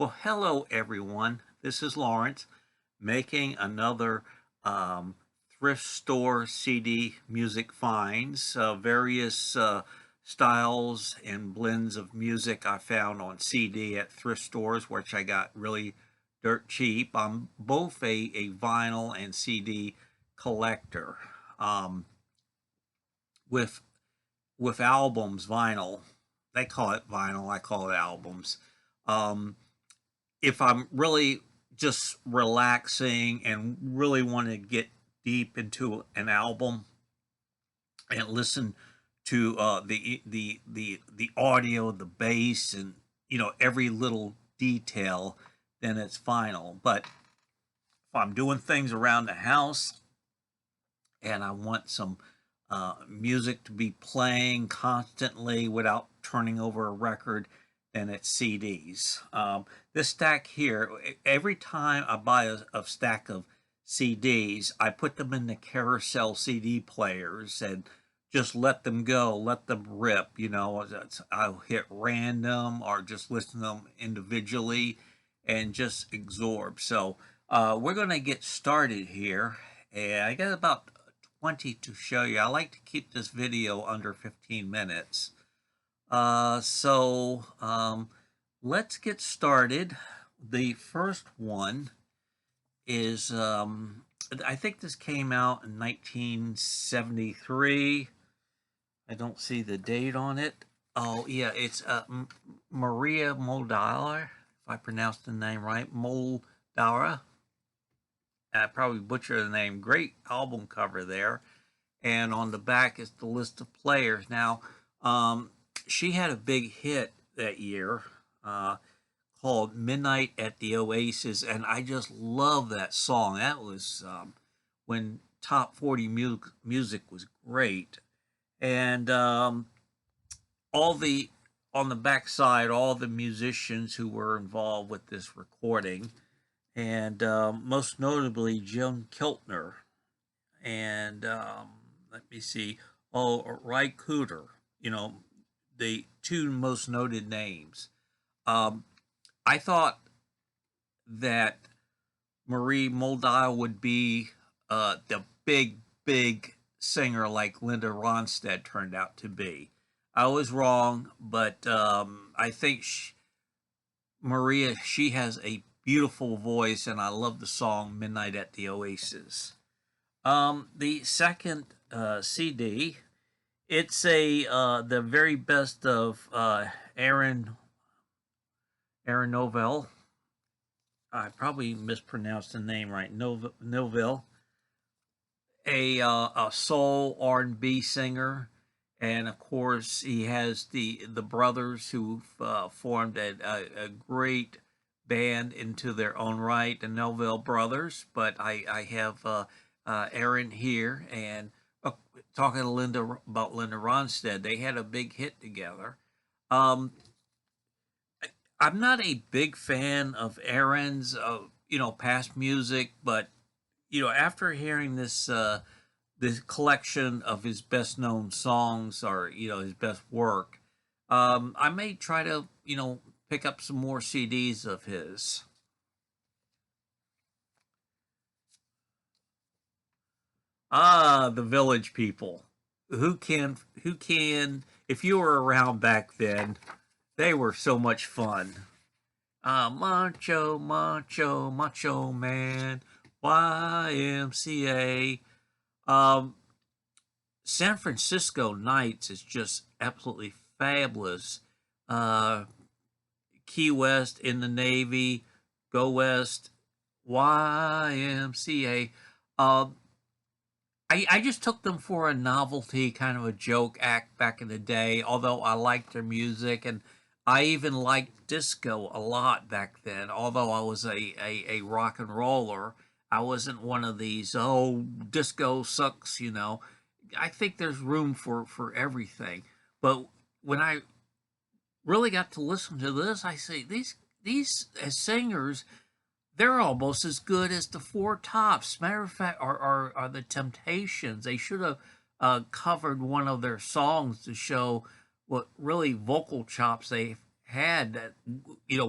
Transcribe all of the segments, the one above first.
Well, hello everyone. This is Lawrence making another thrift store CD music finds. Various styles and blends of music I found on CD at thrift stores, which I got really dirt cheap. I'm both a vinyl and CD collector. Um, with albums, vinyl. They call it vinyl. I call it albums. Um, if I'm really just relaxing and really want to get deep into an album and listen to the audio, the bass, and every little detail, then it's vinyl. But if I'm doing things around the house and I want some music to be playing constantly without turning over a record, then it's CDs. This stack here, every time I buy a stack of CDs, I put them in the carousel CD players and just let them go, let them rip. I'll hit random or just listen to them individually and just absorb. So we're going to get started here. And I got about 20 to show you. I like to keep this video under 15 minutes. Let's get started. The first one is, I think this came out in 1973. I don't see the date on it. Oh, yeah, it's Maria Moldauer, if I pronounced the name right. Moldauer. I probably butchered the name. Great album cover there. And on the back is the list of players. Now, she had a big hit that year called Midnight at the Oasis, and I just love that song. That was when top 40 music was great. And all the on the backside, all the musicians who were involved with this recording, and most notably Joan Kiltner, and let me see, Ry Cooder, the two most noted names. I thought that Marie Moldau would be the big singer like Linda Ronstadt turned out to be. I was wrong, but I think Maria, she has a beautiful voice, and I love the song Midnight at the Oasis. The second CD, it's the very best of Aaron Novell. I probably mispronounced the name right. Novell, a soul R&B singer, and of course he has the brothers who formed a great band into their own right, the Novell Brothers. But I have Aaron here, and talking to Linda about Linda Ronstadt, they had a big hit together. I'm not a big fan of Aaron's, past music, but after hearing this collection of his best known songs, or his best work, I may try to pick up some more CDs of his. The Village People. Who can, if you were around back then, they were so much fun. Macho Man, YMCA. San Francisco Nights is just absolutely fabulous. Key West, In the Navy, Go West, YMCA. I just took them for a novelty, kind of a joke act back in the day, although I liked their music, and I even liked disco a lot back then. Although I was a rock and roller, I wasn't one of these, oh, disco sucks. I think there's room for everything. But when I really got to listen to this, I say, these as singers, they're almost as good as the Four Tops. Matter of fact, are the Temptations. They should have covered one of their songs to show what really vocal chops they had that,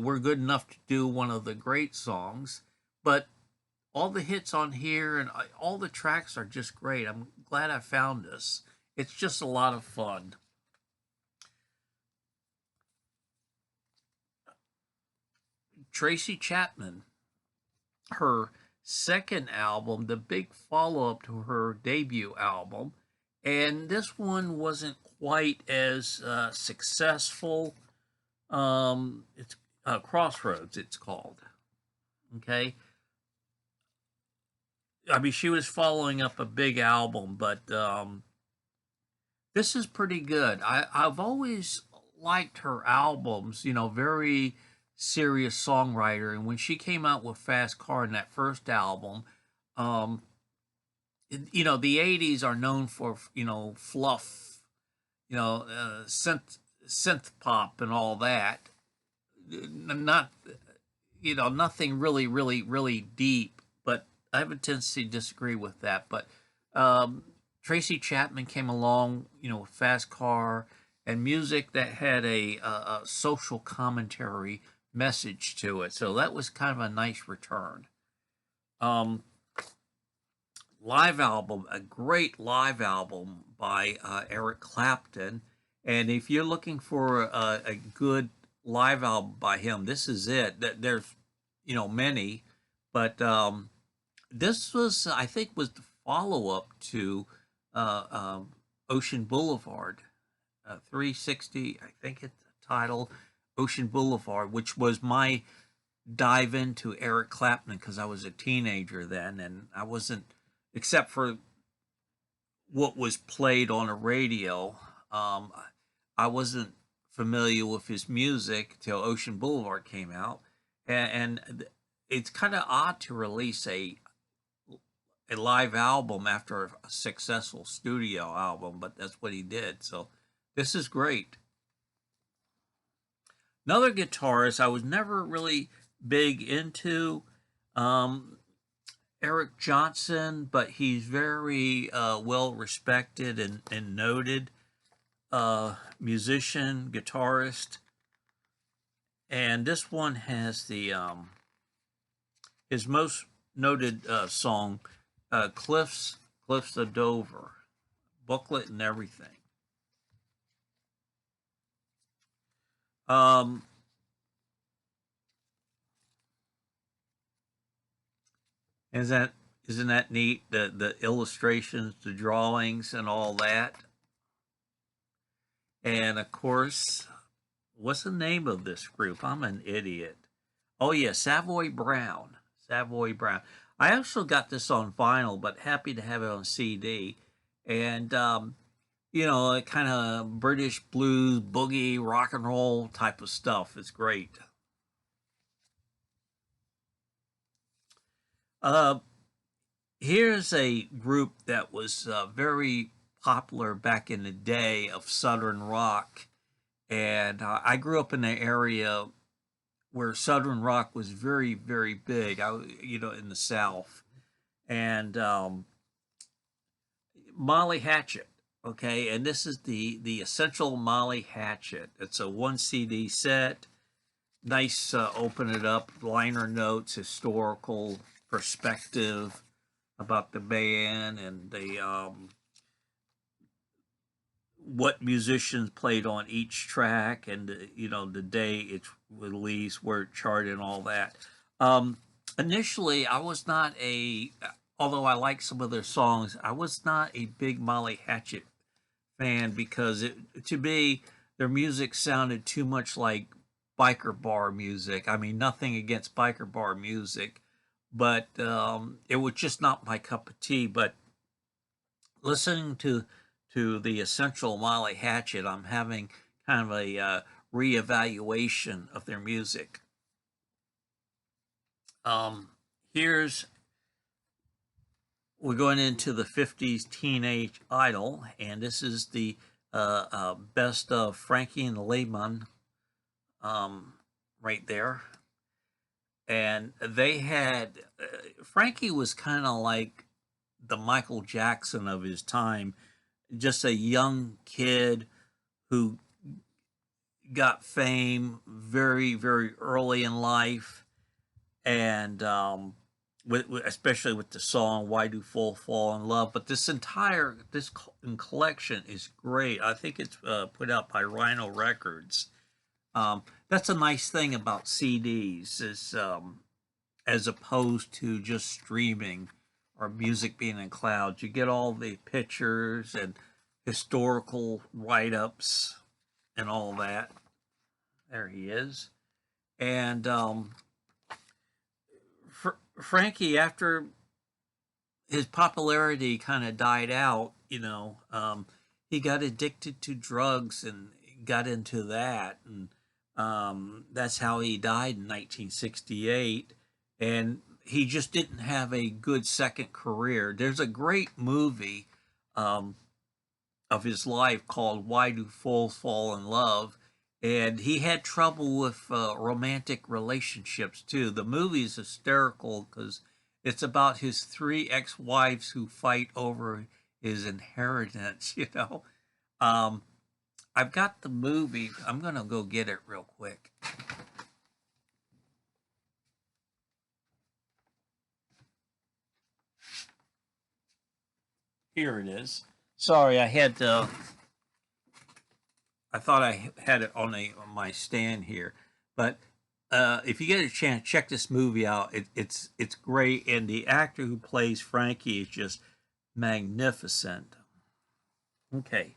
were good enough to do one of the great songs. But all the hits on here and all the tracks are just great. I'm glad I found this. It's just a lot of fun. Tracy Chapman, her second album, the big follow up to her debut album. And this one wasn't quite as successful. It's Crossroads, it's called. Okay. I mean, she was following up a big album, but this is pretty good. I've always liked her albums, very serious songwriter. And when she came out with Fast Car in that first album, um, the 80s are known for, fluff, synth pop and all that. Not, nothing really, really, really deep, but I have a tendency to disagree with that. But um, Tracy Chapman came along, with Fast Car and music that had a social commentary message to it. So that was kind of a nice return. Um, Live album, a great live album by Eric Clapton. And if you're looking for a good live album by him, this is it. There's, many, but this was, I think, was the follow up to uh, um, Ocean Boulevard, 360. I think it's the title, Ocean Boulevard, which was my dive into Eric Clapton because I was a teenager then, and I wasn't, except for what was played on a radio. Um, I wasn't familiar with his music till Ocean Boulevard came out, and it's kind of odd to release a live album after a successful studio album, but that's what he did. So this is great. Another guitarist I was never really big into. Um, Eric Johnson, but he's very well respected and noted musician, guitarist. And this one has the his most noted song, Cliffs of Dover, booklet and everything. Um, is that isn't that neat? The illustrations, the drawings, and all that. And of course, what's the name of this group? I'm an idiot. Oh yeah, Savoy Brown. Savoy Brown. I also got this on vinyl, but happy to have it on CD. And kind of British blues, boogie, rock and roll type of stuff. It's great. Uh, Here's a group that was very popular back in the day of Southern rock. And I grew up in an area where Southern rock was very, very big, in the South. And Molly Hatchet, okay? And this is the Essential Molly Hatchet. It's a one CD set. Nice, open it up, liner notes, historical perspective about the band and the what musicians played on each track and the day it's released, where it charted, and all that. Initially, I was not although I like some of their songs, I was not a big Molly Hatchet fan because to me their music sounded too much like biker bar music. I mean, nothing against biker bar music, but it was just not my cup of tea. But listening to the Essential Molly Hatchet, I'm having kind of a reevaluation of their music. Here's We're going into the 50s Teenage Idol, and this is the best of Frankie and Lehman right there. And they had Frankie was kind of like the Michael Jackson of his time, just a young kid who got fame very, very early in life, and especially with the song "Why Do Fools Fall in Love." But this collection is great. I think it's put out by Rhino Records. That's a nice thing about CDs is as opposed to just streaming or music being in clouds. You get all the pictures and historical write-ups and all that. There he is. And Frankie, after his popularity kind of died out, he got addicted to drugs and got into that. And that's how he died in 1968. And he just didn't have a good second career. There's a great movie um, of his life called Why Do Fools Fall in Love? And he had trouble with romantic relationships too. The movie is hysterical because it's about his three ex-wives who fight over his inheritance, Um, I've got the movie. I'm going to go get it real quick. Here it is. Sorry, I thought I had it on my stand here, but if you get a chance, check this movie out. It's great, and the actor who plays Frankie is just magnificent. Okay,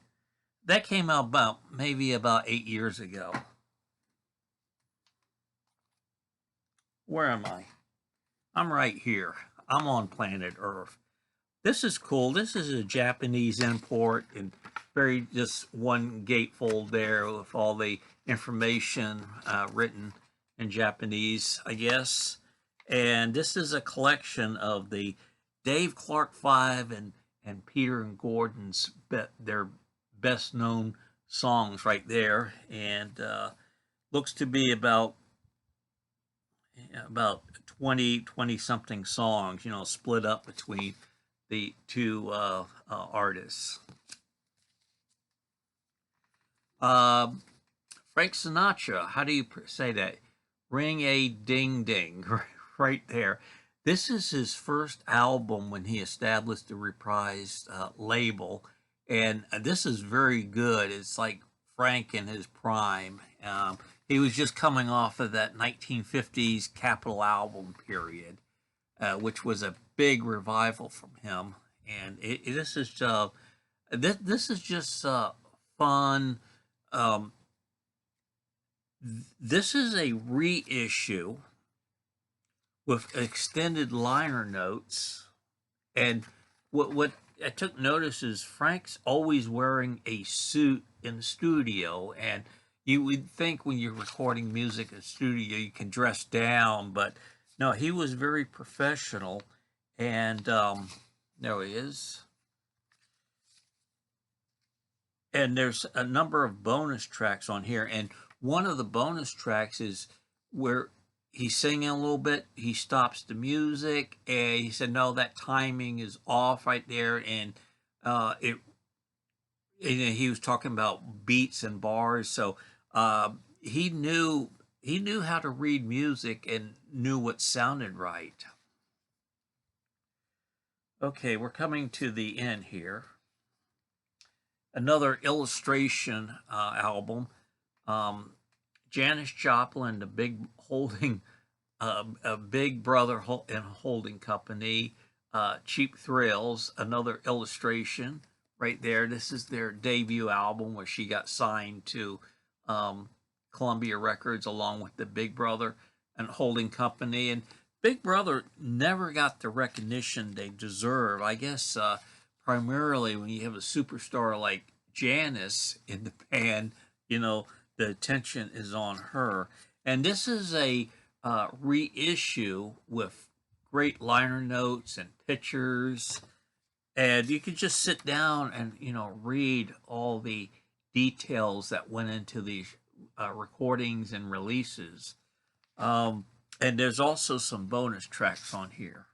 that came out maybe about 8 years ago. Where am I? I'm right here. I'm on planet Earth. This is cool. This is a Japanese import and very just one gatefold there with all the information written in Japanese, I guess. And this is a collection of the Dave Clark Five and Peter and Gordon's their best known songs right there, and looks to be about 20 something songs, split up between the two artists. Uh, Frank Sinatra, how do you say that? Ring a ding ding, right there. This is his first album when he established the Reprise label, and this is very good. It's like Frank in his prime. He was just coming off of that 1950s Capitol album period, which was a big revival from him. And this is just fun. Um, this is a reissue with extended liner notes, and what I took notice is Frank's always wearing a suit in the studio, and you would think when you're recording music in the studio you can dress down, but no, he was very professional, and there he is. And there's a number of bonus tracks on here, and one of the bonus tracks is where he's singing a little bit, he stops the music, and he said no, that timing is off right there, and it he was talking about beats and bars, so he knew how to read music and knew what sounded right. Okay, we're coming to the end here. Another illustration album. Um, Janis Joplin, the big holding, a Big Brother and holding company. Cheap Thrills, another illustration right there. This is their debut album where she got signed to Columbia Records along with the Big Brother and holding company. And Big Brother never got the recognition they deserve. I guess primarily when you have a superstar like Janis in the band, the attention is on her. And this is a reissue with great liner notes and pictures, and you could just sit down and read all the details that went into these recordings and releases. And there's also some bonus tracks on here.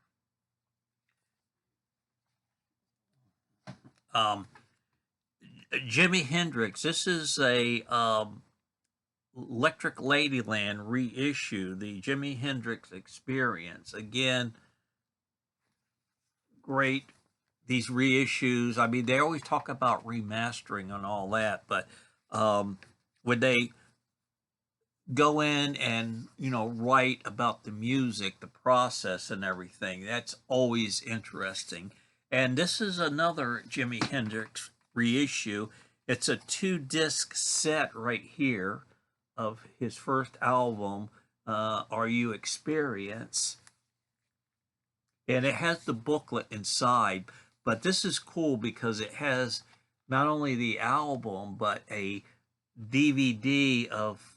Um, Jimi Hendrix. This is a Electric Ladyland reissue, the Jimi Hendrix Experience. Again, great. These reissues, I mean, they always talk about remastering and all that, but when they go in and write about the music, the process, and everything, that's always interesting. And this is another Jimi Hendrix reissue. It's a 2-disc set right here of his first album, Are You Experience? And it has the booklet inside, but this is cool because it has not only the album but a DVD of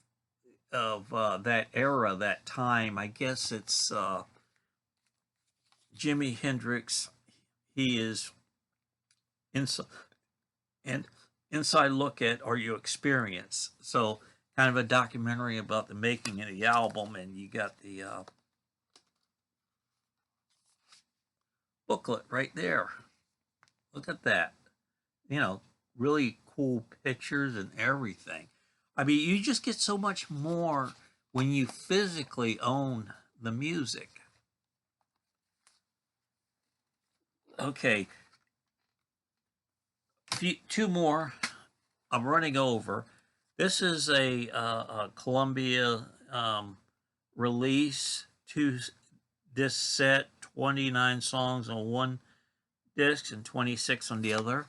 that era, that time. I guess it's Jimi Hendrix. He is inside, and inside look at Are You Experience? So kind of a documentary about the making of the album, and you got the booklet right there. Look at that. Really cool pictures and everything. I mean, you just get so much more when you physically own the music. Okay, two more. I'm running over. This is a Columbia release, 2-disc set, 29 songs on one disc and 26 on the other.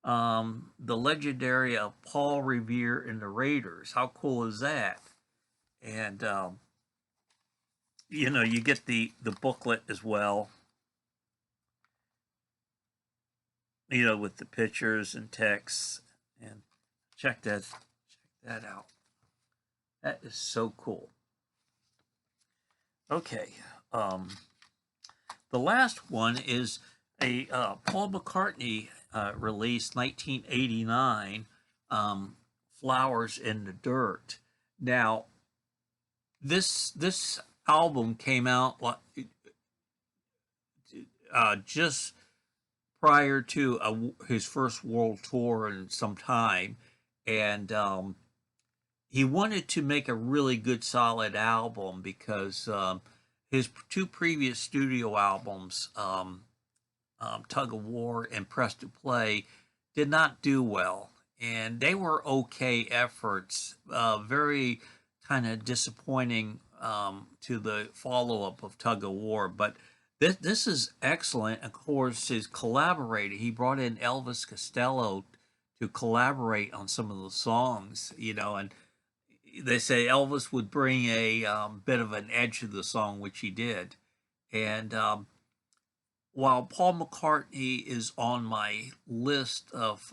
The legendary Paul Revere and the Raiders. How cool is that? And you get the booklet as well. With the pictures and texts. And check that out. That is so cool. Okay. The last one is a Paul McCartney released 1989, Flowers in the Dirt. Now, this album came out just prior to his first world tour in some time, and he wanted to make a really good, solid album because his two previous studio albums, Tug of War and Press to Play, did not do well, and they were okay efforts, very kind of disappointing to the follow-up of Tug of War, but this is excellent. Of course, his collaborator, he brought in Elvis Costello to collaborate on some of the songs, and they say Elvis would bring a bit of an edge to the song, which he did. And while Paul McCartney is on my list of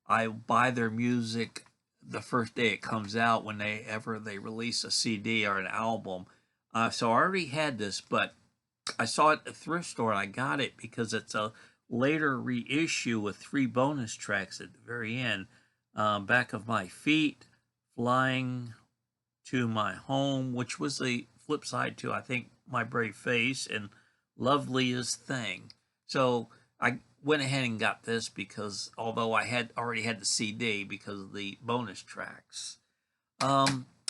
I buy their music the first day it comes out whenever they release a CD or an album. So I already had this, but I saw it at the thrift store and I got it because it's a later reissue with 3 bonus tracks at the very end. Back of My Feet, Flying to My Home, which was the flip side to, I think, My Brave Face, and Loveliest Thing. So I went ahead and got this because although I had already had the CD because of the bonus tracks.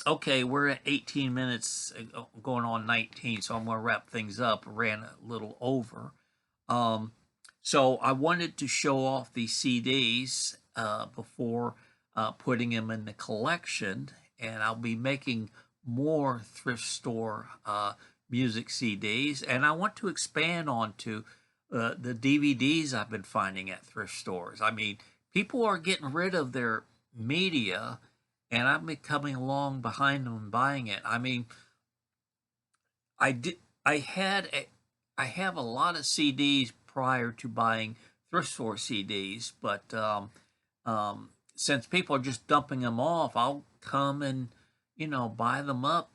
Okay, we're at 18 minutes, going on 19, so I'm going to wrap things up. Ran a little over. So I wanted to show off the CDs before putting them in the collection, and I'll be making more thrift store music CDs, and I want to expand onto the DVDs I've been finding at thrift stores. I mean, people are getting rid of their media, and I'm coming along behind them and buying it. I mean, I have a lot of CDs prior to buying thrift store CDs, but since people are just dumping them off, I'll come and buy them up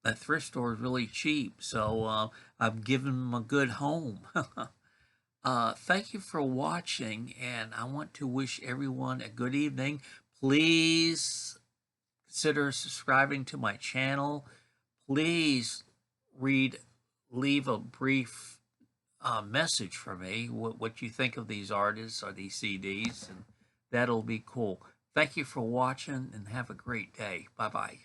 at thrift stores really cheap. So I've given them a good home. Thank you for watching, and I want to wish everyone a good evening. Please consider subscribing to my channel. Please leave a brief message for me, what you think of these artists or these CDs, and that'll be cool. Thank you for watching, and have a great day. Bye-bye.